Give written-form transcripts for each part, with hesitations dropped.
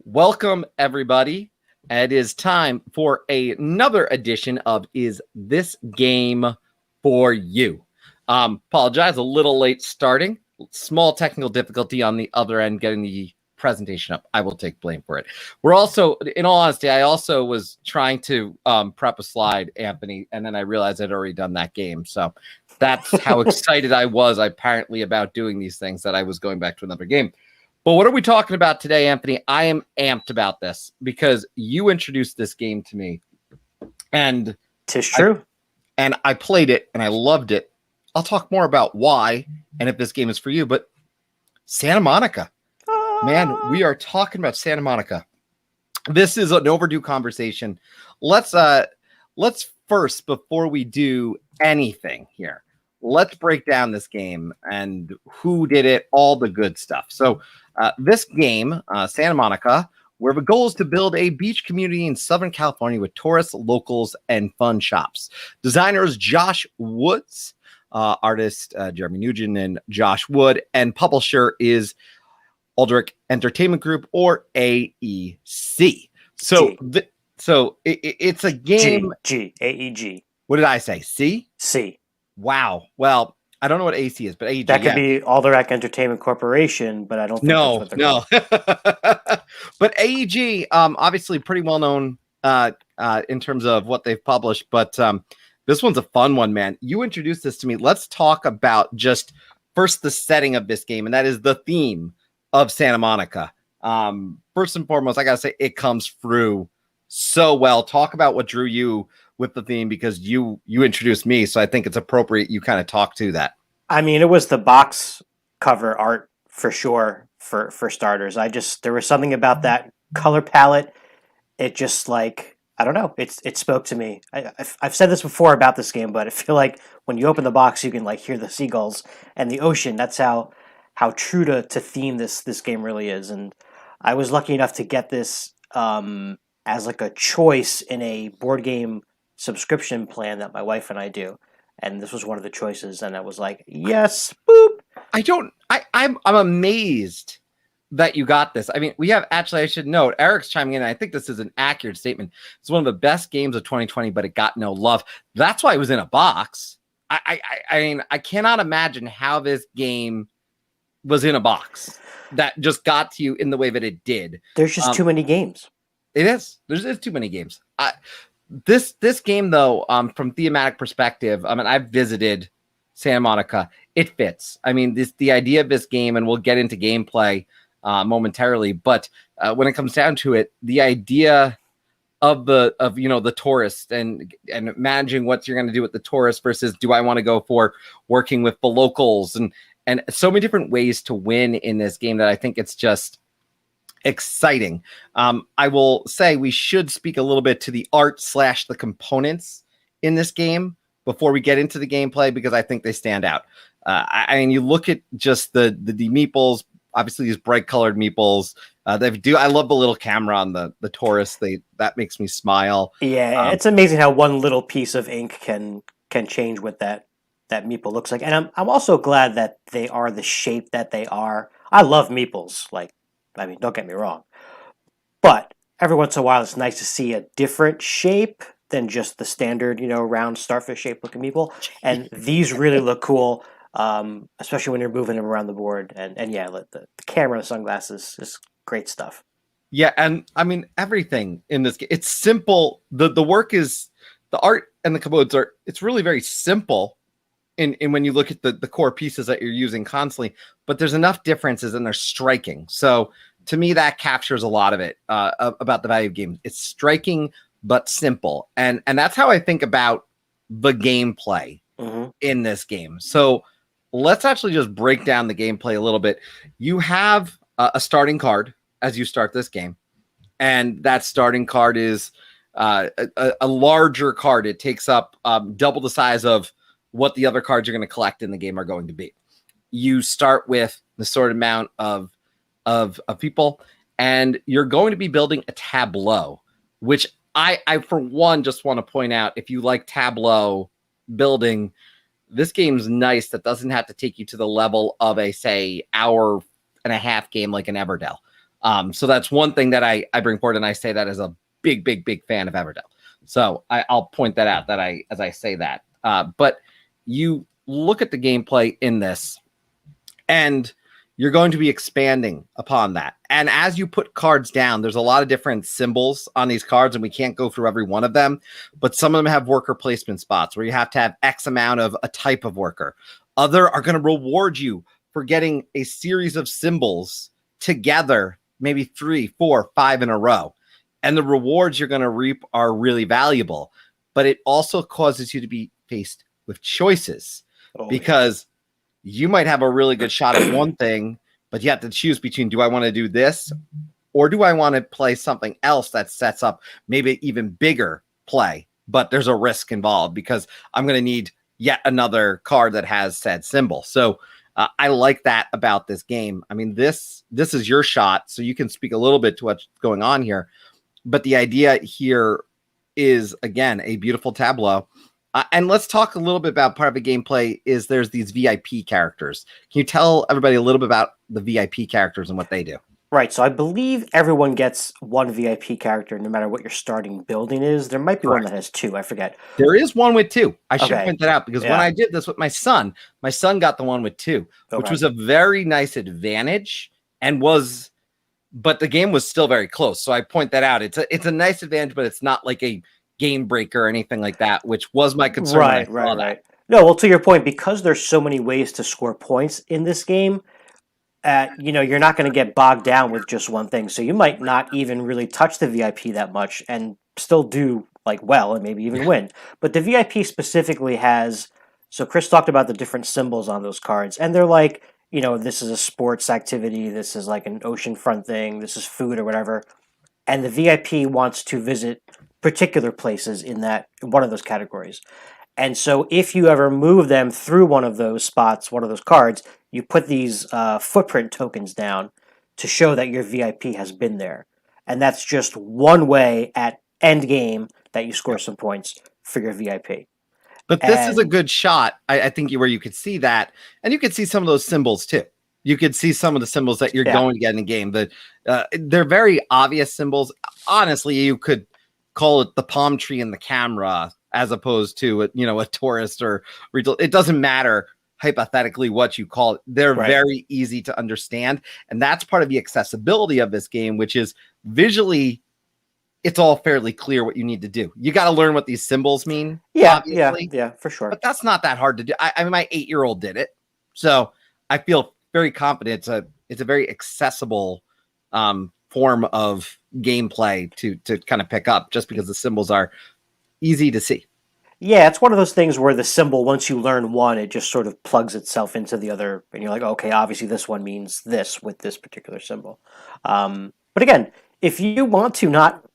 Welcome, everybody. It is time for another edition of Is This Game For You? Apologize, a little late starting. Small technical difficulty on the other end getting the presentation up. I will take blame for it. We're also, in all honesty, I also was trying to prep a slide, Anthony, and then I realized I'd already done that game. So that's how excited I was apparently about doing these things that I was going back to another game. But what are we talking about today, Anthony? I am amped about this because you introduced this game to me. And 'tis true. I played it and I loved it. I'll talk more about why and if this game is for you, but Santa Monica. Man, we are talking about Santa Monica. This is an overdue conversation. Let's first, before we do anything here, let's break down this game and who did it, all the good stuff. So this game, Santa Monica, where the goal is to build a beach community in Southern California with tourists, locals, and fun shops. Designers Josh Woods, artist Jeremy Nugent and Josh Wood, and publisher is Aldrich Entertainment Group, or AEC. So, it's a game. AEG. What did I say? C. Wow. Well, I don't know what AC is, but AEG. That could be Aldrich Entertainment Corporation, but I don't think that's what they're called. But AEG, obviously pretty well known in terms of what they've published, but this one's a fun one, man. You introduced this to me. Let's talk about just first the setting of this game, and that is the theme of Santa Monica. First and foremost, I gotta say it comes through so well. Talk about what drew you with the theme, because you introduced me, so I think it's appropriate you kind of talk to that. I mean, it was the box cover art for sure, for starters. There was something about that color palette. It just, like, I don't know, it spoke to me. I've said this before about this game, but I feel like when you open the box, you can, like, hear the seagulls and the ocean. That's how true to theme this game really is. And I was lucky enough to get this as like a choice in a board game subscription plan that my wife and I do, and this was one of the choices, and I was like, yes, boop. I'm amazed that you got this. I mean, we have, actually, I should note, Eric's chiming in, and I think this is an accurate statement. It's one of the best games of 2020, but it got no love. That's why it was in a box. I mean, I cannot imagine how this game was in a box that just got to you in the way that it did. There's just too many games. It is. There's too many games. This game, though, from thematic perspective, I mean, I've visited Santa Monica. It fits. I mean, the idea of this game, and we'll get into gameplay momentarily, but when it comes down to it, the idea of the tourist and managing what you're going to do with the tourist versus do I want to go for working with the locals and so many different ways to win in this game that I think it's just exciting. I will say we should speak a little bit to the art / the components in this game before we get into the gameplay, because I think they stand out. I mean, you look at just the meeples, obviously these bright colored meeples. I love the little camera on the tourists. That makes me smile. Yeah, it's amazing how one little piece of ink can change what that meeple looks like. And I'm also glad that they are the shape that they are. I love meeples. Like, I mean, don't get me wrong, but every once in a while, it's nice to see a different shape than just the standard, round starfish shape looking meeple. And these really look cool, especially when you're moving them around the board. And yeah, the camera and the sunglasses is great stuff. Yeah, and I mean, everything in this game, it's simple. The work is, the art and the commodes it's really very simple in when you look at the core pieces that you're using constantly, but there's enough differences and they're striking. So to me, that captures a lot of it about the value of games. It's striking but simple, and that's how I think about the gameplay in this game. So let's actually just break down the gameplay a little bit. You have a starting card as you start this game, and that starting card is a larger card. It takes up double the size of what the other cards you're going to collect in the game are going to be. You start with the sort amount of people, and you're going to be building a tableau, which I for one just want to point out, if you like tableau building, this game's nice. That doesn't have to take you to the level of a, say, hour and a half game like an Everdell. So that's one thing that I bring forward, and I say that as a big fan of Everdell. So I'll point that out as I say that. But you look at the gameplay in this, and you're going to be expanding upon that. And as you put cards down, there's a lot of different symbols on these cards, and we can't go through every one of them, but some of them have worker placement spots where you have to have X amount of a type of worker. Other are going to reward you for getting a series of symbols together, maybe 3, 4, 5 in a row. And the rewards you're going to reap are really valuable, but it also causes you to be faced with choices because you might have a really good shot at one thing, but you have to choose between, do I want to do this or do I want to play something else that sets up maybe even bigger play, but there's a risk involved because I'm going to need yet another card that has said symbol. So I like that about this game. I mean, this is your shot, so you can speak a little bit to what's going on here. But the idea here is, again, a beautiful tableau. And let's talk a little bit about part of the gameplay is there's these VIP characters. Can you tell everybody a little bit about the VIP characters and what they do? Right, so I believe everyone gets one VIP character no matter what your starting building is. There might be one that has 2, I forget. There is one with 2. I should point that out because when I did this with my son got the one with 2, which was a very nice advantage and but the game was still very close. So I point that out. It's a nice advantage, but it's not like a game breaker or anything like that, which was my concern. Right. No, well, to your point, because there's so many ways to score points in this game, you're not going to get bogged down with just one thing. So you might not even really touch the VIP that much and still do well and maybe even win. But the VIP specifically has. So Chris talked about the different symbols on those cards, and they're this is a sports activity, this is like an oceanfront thing, this is food or whatever. And the VIP wants to visit particular places in one of those categories. And so if you ever move them through one of those spots, one of those cards, you put these footprint tokens down to show that your VIP has been there. And that's just one way at end game that you score some points for your VIP. But this is a good shot, I think, where you could see that. And you could see some of those symbols, too. You could see some of the symbols that you're going to get in the game. They're very obvious symbols. Honestly, you could call it the palm tree in the camera as opposed to a tourist or retail. It doesn't matter hypothetically what you call it. They're very easy to understand. And that's part of the accessibility of this game, which is visually, it's all fairly clear what you need to do. You got to learn what these symbols mean. Yeah, for sure. But that's not that hard to do. I mean, my 8-year-old did it. So I feel very confident. It's a very accessible form of gameplay to kind of pick up just because the symbols are easy to see. Yeah, it's one of those things where the symbol, once you learn one, it just sort of plugs itself into the other, and you're like, okay, obviously this one means this with this particular symbol. But again, if you want to not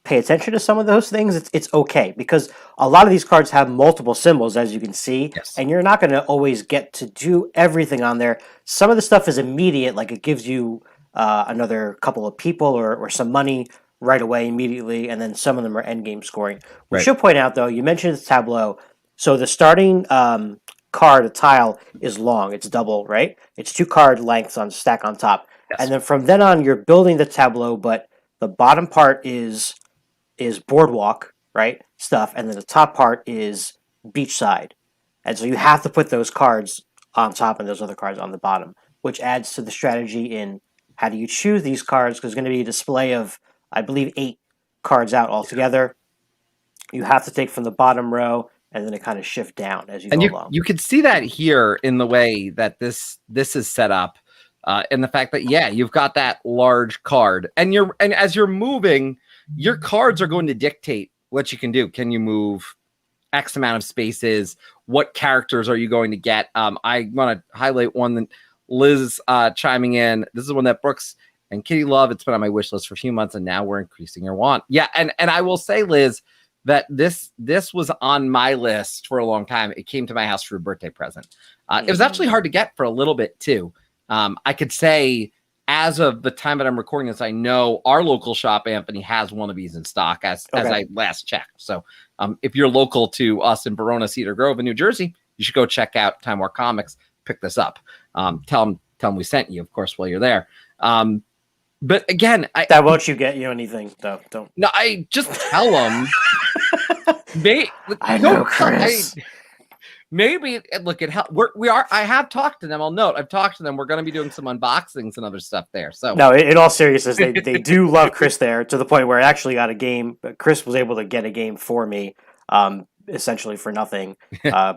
pay attention to some of those things, it's okay, because a lot of these cards have multiple symbols, as you can see, and you're not going to always get to do everything on there. Some of the stuff is immediate, like it gives you another couple of people or some money right away immediately, and then some of them are end game scoring. We should point out, though, you mentioned the tableau. So the starting card, a tile, is long. It's double, right? It's 2 card lengths on stack on top. And then from then on, you're building the tableau, but the bottom part is boardwalk, right, stuff, and then the top part is beachside. And so you have to put those cards on top and those other cards on the bottom, which adds to the strategy in how do you choose these cards, because there's going to be a display of, I believe, 8 cards out altogether. You have to take from the bottom row, and then it kind of shift down as you go along. You could see that here in the way that this is set up, and the fact that you've got that large card, and as you're moving, your cards are going to dictate what you can do. Can you move X amount of spaces? What characters are you going to get? I want to highlight one that Liz chiming in. This is one that Brooks and Kitty love. It's been on my wish list for a few months, and now we're increasing your want. Yeah, and I will say, Liz, that this was on my list for a long time. It came to my house for a birthday present. It was actually hard to get for a little bit, too. I could say, as of the time that I'm recording this, I know our local shop, Anthony, has one of these in stock as I last checked. So if you're local to us in Verona, Cedar Grove in New Jersey, you should go check out Time War Comics, pick this up. Tell them we sent you, of course, while you're there. But again, That won't you get you anything though. Don't. no, I just tell them. I know, Chris. Maybe look at how we are. I have talked to them. I'll note I've talked to them. We're going to be doing some unboxings and other stuff there. So no, in all seriousness, they do love Chris there to the point where I actually got a game. Chris was able to get a game for me, essentially for nothing,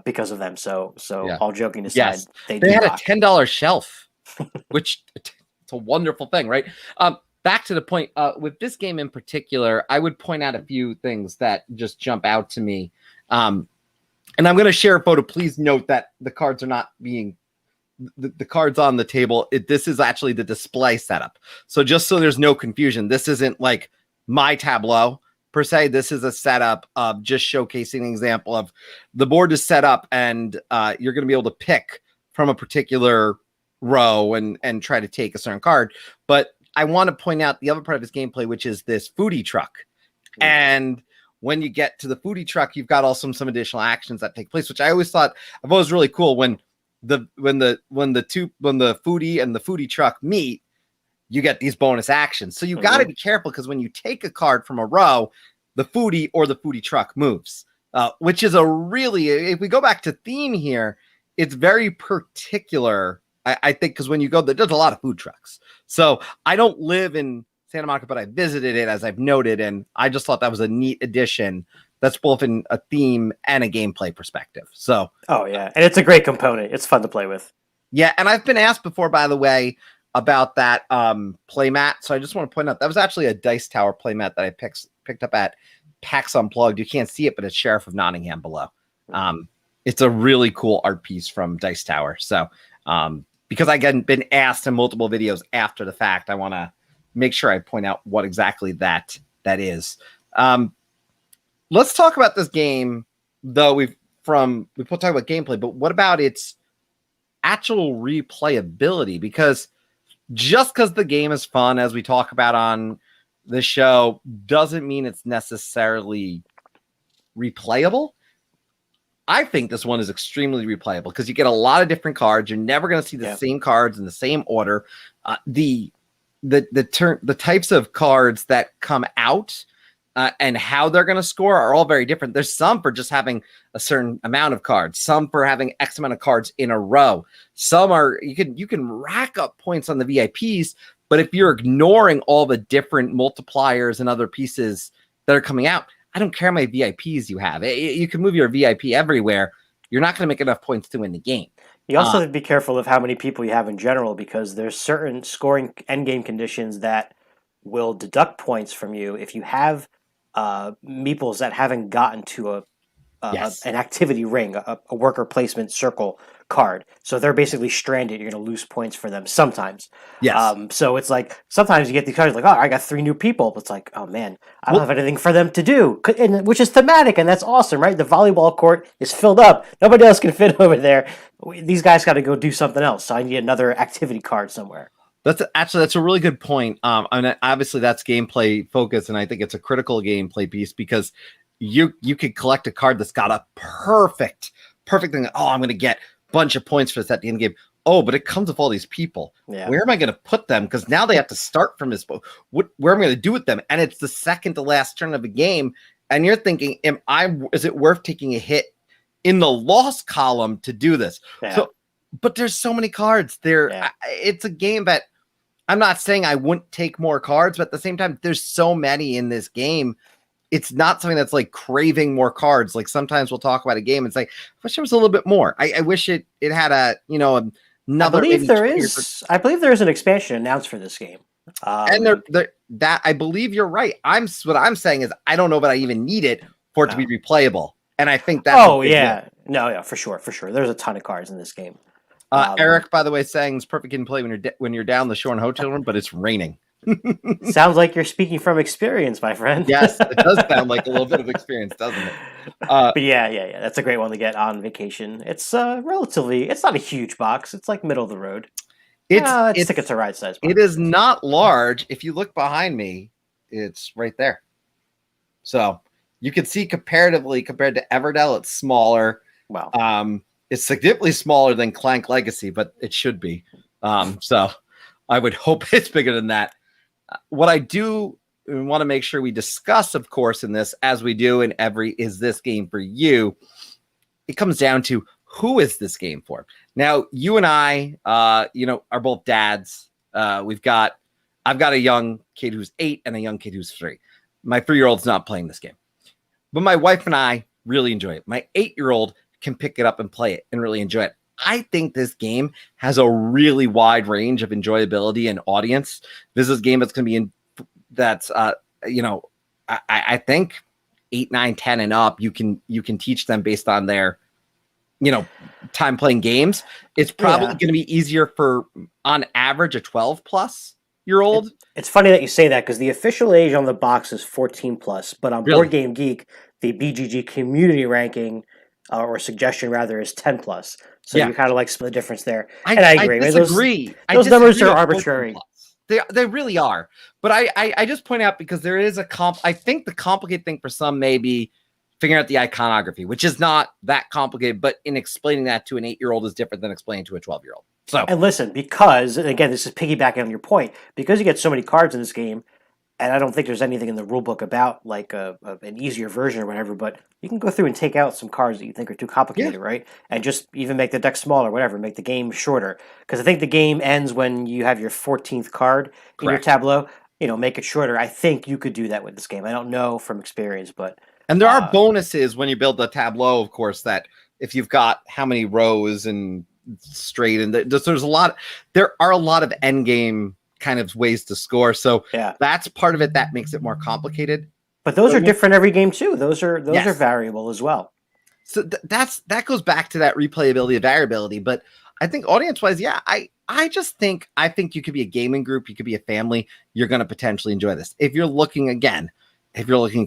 because of them. So yeah. all joking aside, Yes, they had rock. a $10 shelf, which it's a wonderful thing, right? Back to the point with this game in particular, I would point out a few things that just jump out to me. And I'm going to share a photo. Please note that the cards are not being the cards on the table. This is actually the display setup. So just so there's no confusion, this isn't like my tableau per se. This is a setup of just showcasing an example of the board is set up, and you're going to be able to pick from a particular row and try to take a certain card. But I want to point out the other part of this gameplay, which is this foodie truck. And when you get to the foodie truck, you've got also some additional actions that take place, which I always thought I've always really cool when the foodie and the foodie truck meet, you get these bonus actions. So you got to be careful, because when you take a card from a row, the foodie or the foodie truck moves, which is a really, if we go back to theme here, it's very particular. I think because when you go, there's a lot of food trucks. So I don't live in Santa Monica, but I visited it, as I've noted, and I just thought that was a neat addition. That's both in a theme and a gameplay perspective. So, oh yeah, and it's a great component. It's fun to play with. Yeah, and I've been asked before, by the way, about that playmat. So I just want to point out that was actually a Dice Tower playmat that I picked up at PAX Unplugged. You can't see it, but it's Sheriff of Nottingham below. It's a really cool art piece from Dice Tower. So, because I get been asked in multiple videos after the fact, I want to make sure I point out what exactly that is. Let's talk about this game, though. We'll talk about gameplay, but what about its actual replayability? Because just because the game is fun, as we talk about on the show, doesn't mean it's necessarily replayable. I think this one is extremely replayable because you get a lot of different cards. You're never going to see the same cards in the same order. The types of cards that come out and how they're going to score are all very different. There's some for just having a certain amount of cards, some for having X amount of cards in a row. Some are you can rack up points on the VIPs, but if you're ignoring all the different multipliers and other pieces that are coming out, I don't care how many VIPs you have. You can move your VIP everywhere. You're not going to make enough points to win the game. You also have to be careful of how many people you have in general, because there's certain scoring endgame conditions that will deduct points from you if you have meeples that haven't gotten to an activity ring, a worker placement circle card. So they're basically stranded. You're going to lose points for them sometimes. Yes. So it's like sometimes you get these cards like, oh, I got 3 new people. But it's like, oh man, I don't have anything for them to do, which is thematic, and that's awesome, right? The volleyball court is filled up. Nobody else can fit over there. These guys got to go do something else. So I need another activity card somewhere. That's a really good point. And obviously that's gameplay focus, and I think it's a critical gameplay piece because you could collect a card that's got a perfect thing. Oh, I'm going to get a bunch of points for this at the end of the game. Oh, but it comes with all these people. Yeah. Where am I going to put them? Because now they have to start from this. Where am I going to do with them? And it's the second to last turn of the game, and you're thinking, is it worth taking a hit in the loss column to do this? Yeah. So, but there's so many cards there. Yeah. It's a game that I'm not saying I wouldn't take more cards, but at the same time, there's so many in this game. It's not something that's like craving more cards. Like sometimes we'll talk about a game and it's like, I wish there was a little bit more. I wish it had another. I believe there is an expansion announced for this game. And that I believe you're right. What I'm saying is I don't know that I even need it for it to be replayable. And I think that's for sure. There's a ton of cards in this game. Eric, by the way, saying it's perfect gameplay when you're down the shore in a hotel room, but it's raining. Sounds like you're speaking from experience, my friend. Yes, it does sound like a little bit of experience, doesn't it? But yeah, that's a great one to get on vacation. It's it's not a huge box. It's like middle of the road. It's a ride size box. It is not large. If you look behind me, it's right there. So you can see compared to Everdell, it's smaller. Wow. It's significantly smaller than Clank Legacy, but it should be. So I would hope it's bigger than that. What I do want to make sure we discuss, of course, in this, as we do in every Is This Game For You, it comes down to who is this game for? Now, you and I, are both dads. I've got a young kid who's 8 and a young kid who's 3. My 3-year-old's not playing this game, but my wife and I really enjoy it. My 8-year-old can pick it up and play it and really enjoy it. I think this game has a really wide range of enjoyability and audience. This is a game that's going to be in that's, I think 8, 9, 10 and up, you can teach them based on their, time playing games. It's probably going to be easier for, on average, a 12 plus year old. It's funny that you say that because the official age on the box is 14 plus, but on Board Game Geek, the BGG community ranking or suggestion rather is 10 plus. So you kind of like split the difference there. And I agree. I disagree. Those numbers are arbitrary. They really are. But I just point out because there is I think the complicated thing for some may be figuring out the iconography, which is not that complicated, but in explaining that to an 8-year-old is different than explaining to a 12-year-old. So, and listen, because, and again, this is piggybacking on your point, because you get so many cards in this game, and I don't think there's anything in the rule book about like an easier version or whatever, but you can go through and take out some cards that you think are too complicated, right? And just even make the deck smaller, whatever, make the game shorter. Because I think the game ends when you have your 14th card in your tableau. Make it shorter. I think you could do that with this game. I don't know from experience, but... And there are bonuses when you build the tableau, of course, that if you've got how many rows and straight, and there are a lot of end game kind of ways to score. So that's part of it that makes it more complicated. But those are different every game too. Those are variable as well. So that goes back to that replayability of variability. But I think audience wise, I think you could be a gaming group, you could be a family. You're going to potentially enjoy this. If you're looking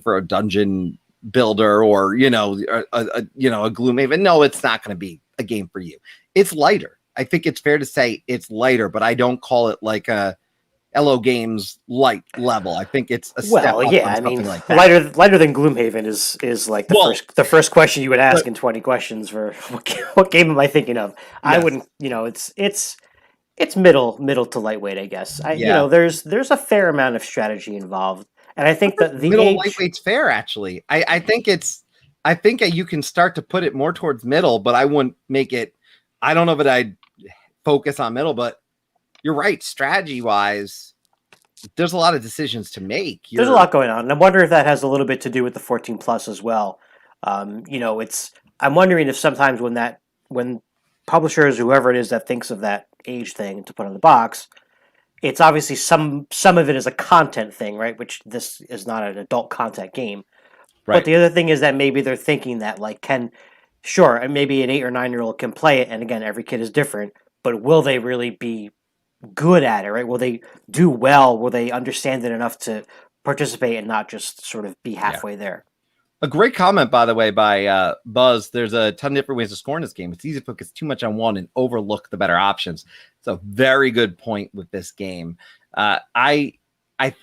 for a dungeon builder or a Gloomhaven, no, it's not going to be a game for you. It's lighter. I think it's fair to say it's lighter, but I don't call it like a LO Games light level. I think it's a step up on something like that. Lighter than Gloomhaven is like the first question you would ask in 20 questions for what game am I thinking of? Yes. I wouldn't, it's middle to lightweight, I guess. There's a fair amount of strategy involved. And I think that the middle lightweight's fair, actually. I think you can start to put it more towards middle, but I wouldn't make it. I don't know that I'd focus on middle, but you're right. Strategy wise, there's a lot of decisions to make. There's a lot going on. And I wonder if that has a little bit to do with the 14 plus as well. I'm wondering if sometimes when publishers, whoever it is that thinks of that age thing to put on the box, it's obviously some of it is a content thing, right? Which this is not an adult content game. Right. But the other thing is that maybe they're thinking that and maybe an 8 or 9-year-old can play it. And again, every kid is different, but will they really be good at it, right? Will they do well? Will they understand it enough to participate and not just sort of be halfway there? A great comment, by the way, by Buzz. There's a ton of different ways to score in this game. It's easy to focus too much on one and overlook the better options. It's a very good point with this game. I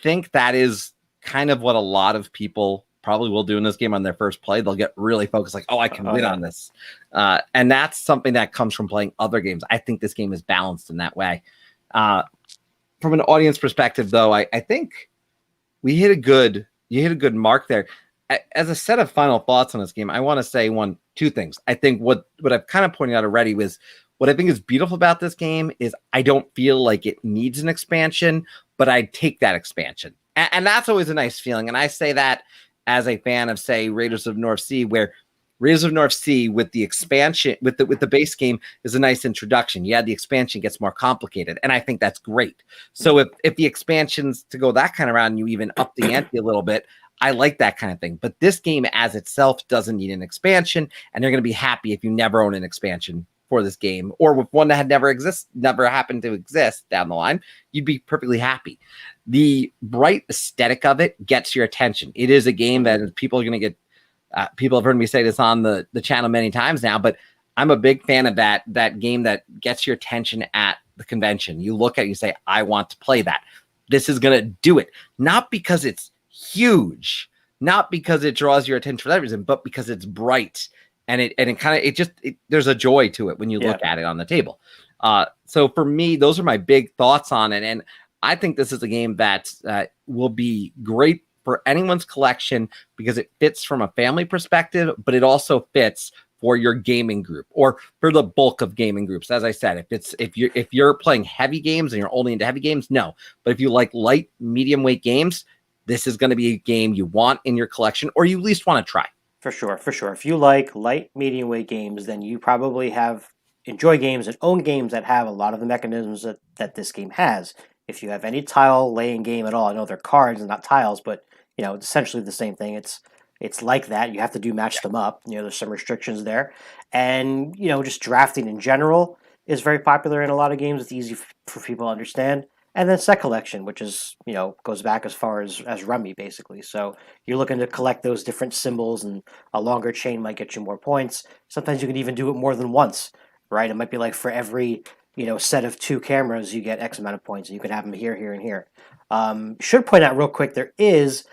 think that is kind of what a lot of people probably will do in this game on their first play. They'll get really focused, like, I can win on this. And that's something that comes from playing other games. I think this game is balanced in that way. From an audience perspective, though, I think you hit a good mark there. As a set of final thoughts on this game, I want to say two things. I think what I've kind of pointed out already was what I think is beautiful about this game is I don't feel like it needs an expansion, but I'd take that expansion. And that's always a nice feeling. And I say that as a fan of, say, Raiders of North Sea, where Raiders of North Sea with the expansion, with the base game is a nice introduction. Yeah, the expansion gets more complicated, and I think that's great. So if the expansions to go that kind of round, you even up the ante a little bit, I like that kind of thing. But this game as itself doesn't need an expansion, and they're going to be happy if you never own an expansion for this game, or with one that had never happened to exist down the line, you'd be perfectly happy. The bright aesthetic of it gets your attention. It is a game that people are going to get. People have heard me say this on the channel many times now, but I'm a big fan of that game that gets your attention at the convention. You look at it, you say, I want to play that. This is going to do it. Not because it's huge, not because it draws your attention for that reason, but because it's bright and there's a joy to it when you look at it on the table. So for me, those are my big thoughts on it. And I think this is a game that will be great for anyone's collection because it fits from a family perspective, but it also fits for your gaming group or for the bulk of gaming groups. As I said, if you're playing heavy games and you're only into heavy games, no. But if you like light, medium weight games, this is going to be a game you want in your collection, or you at least want to try. For sure, for sure. If you like light, medium weight games, then you probably enjoy games and own games that have a lot of the mechanisms that this game has. If you have any tile laying game at all, I know they're cards and not tiles, but it's essentially the same thing. It's like that. You have to match them up. There's some restrictions there, and just drafting in general is very popular in a lot of games. It's easy for people to understand. And then set collection, which is goes back as far as Rummy basically. So you're looking to collect those different symbols, and a longer chain might get you more points. Sometimes you can even do it more than once, right? It might be like for every set of 2 cameras, you get X amount of points, and you can have them here, here, and here. Should point out real quick, there is,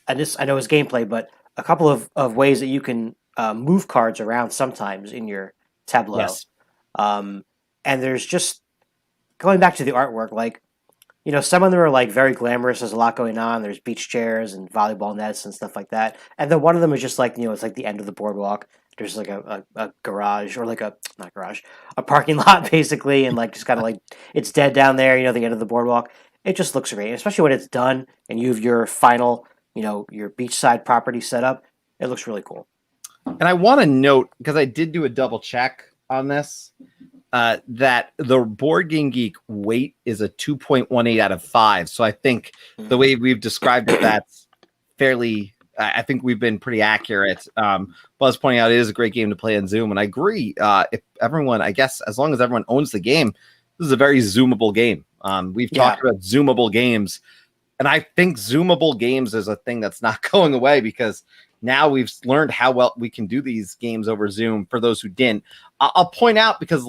and this I know is gameplay, but a couple of ways that you can move cards around sometimes in your tableau. Yes. And there's just going back to the artwork, like. Some of them are like very glamorous. There's a lot going on. There's beach chairs and volleyball nets and stuff like that. And then one of them is just like, it's like the end of the boardwalk. There's like a garage or like not garage, a parking lot basically. And like, just kind of like, it's dead down there, the end of the boardwalk. It just looks great, especially when it's done and you have your final, your beachside property set up. It looks really cool. And I want to note, because I did do a double check on this, that the Board Game Geek weight is a 2.18 out of 5. So I think the way we've described it, that's fairly, I think we've been pretty accurate. Buzz pointing out it is a great game to play on Zoom. And I agree. If everyone, I guess, as long as everyone owns the game, this is a very zoomable game. We've talked about zoomable games. And I think zoomable games is a thing that's not going away because now we've learned how well we can do these games over Zoom for those who didn't. I'll point out because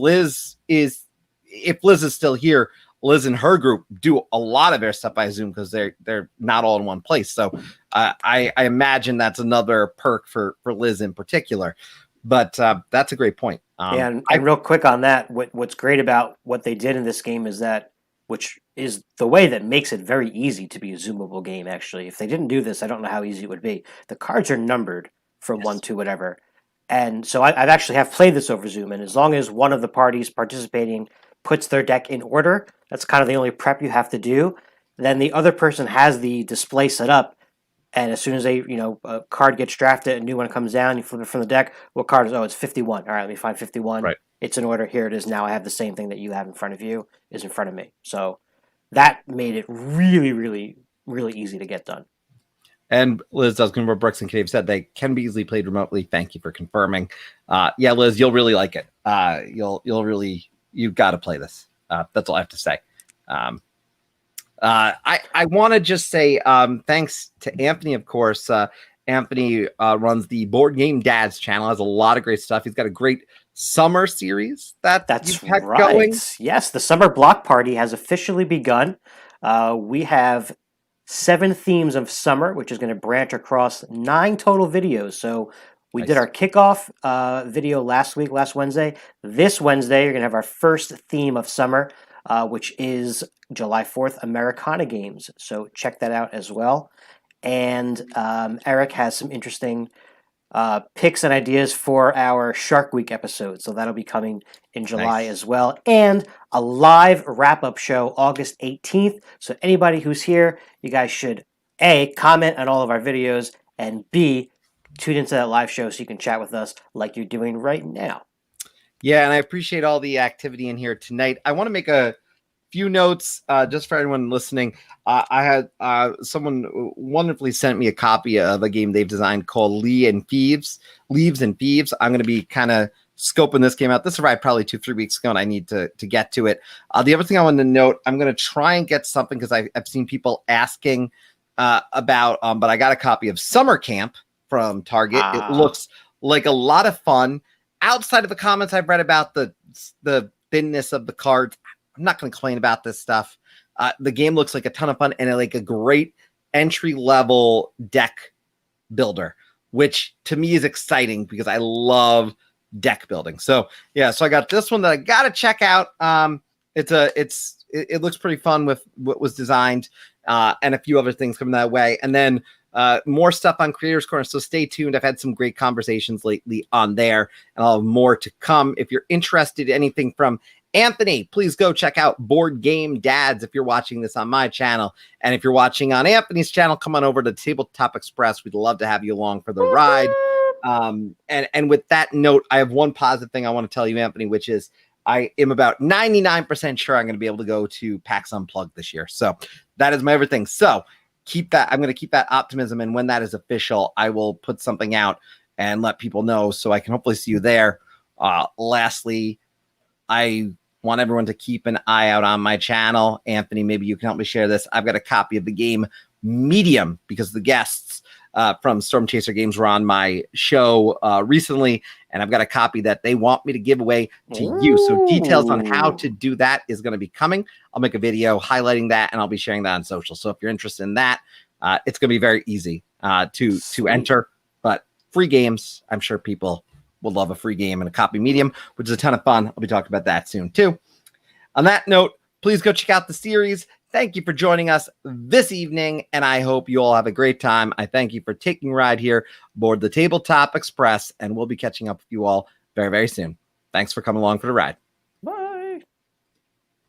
if Liz is still here, Liz and her group do a lot of their stuff by Zoom because they're not all in one place. So I imagine that's another perk for Liz in particular. But that's a great point. And real quick on that, what's great about what they did in this game is that, which is the way that makes it very easy to be a zoomable game, actually. If they didn't do this, I don't know how easy it would be. The cards are numbered from 1 to whatever. And so I've actually played this over Zoom, and as long as one of the parties participating puts their deck in order, that's kind of the only prep you have to do, then the other person has the display set up, and as soon as a card gets drafted, a new one comes down, you flip it from the deck, what card is, it's 51. All right, let me find 51. Right. It's in order. Here it is now. I have the same thing that you have in front of you is in front of me. So that made it really, really, really easy to get done. And Liz does confirm Brooks and Cave said they can be easily played remotely. Thank you for confirming. Yeah, Liz, you'll really like it. You've got to play this. That's all I have to say. I want to just say thanks to Anthony, of course. Anthony runs the Board Game Dads channel, has a lot of great stuff. He's got a great summer series that's right. Going. Yes, the summer block party has officially begun. We have 7 themes of summer, which is going to branch across 9 total videos. So we did our kickoff video last Wednesday. This Wednesday, you're going to have our first theme of summer, which is July 4th Americana games. So check that out as well. And Eric has some interesting picks and ideas for our Shark Week episode. So that'll be coming in July as well. And a live wrap-up show August 18th. So anybody who's here, you guys should A, comment on all of our videos, and B, tune into that live show so you can chat with us like you're doing right now. Yeah, and I appreciate all the activity in here tonight. I want to make a few notes just for everyone listening. I had someone wonderfully sent me a copy of a game they've designed called Leaves and Thieves. I'm going to be kind of scoping this game out. This arrived probably 2-3 weeks ago, and I need to get to it. The other thing I wanted to note, I'm going to try and get something because I've seen people asking about, but I got a copy of Summer Camp from Target. It looks like a lot of fun. Outside of the comments I've read about the thinness of the cards, I'm not going to complain about this stuff. The game looks like a ton of fun and like a great entry-level deck builder, which to me is exciting because I love deck building. So, yeah, so I got this one that I got to check out. It looks pretty fun with what was designed, and a few other things coming that way. And then more stuff on Creators Corner. So stay tuned. I've had some great conversations lately on there, and I'll have more to come. If you're interested in anything from Anthony, please go check out Board Game Dads if you're watching this on my channel. And if you're watching on Anthony's channel, come on over to Tabletop Express. We'd love to have you along for the ride. And with that note, I have one positive thing I want to tell you, Anthony, which is I am about 99% sure I'm going to be able to go to PAX Unplugged this year. So that is my everything. So keep that. I'm going to keep that optimism. And when that is official, I will put something out and let people know so I can hopefully see you there. Lastly, I want everyone to keep an eye out on my channel. Anthony, maybe you can help me share this. I've got a copy of the game Medium because the guests from Storm Chaser Games were on my show recently, and I've got a copy that they want me to give away to you. So details on how to do that is going to be coming. I'll make a video highlighting that, and I'll be sharing that on social. So if you're interested in that, it's going to be very easy to enter. But free games, I'm sure people will love a free game and a copy Medium, which is a ton of fun. I'll be talking about that soon too. On that note, please go check out the series. Thank you for joining us this evening, and I hope you all have a great time. I thank you for taking a ride here aboard the Tabletop Express, and we'll be catching up with you all very, very soon. Thanks for coming along for the ride.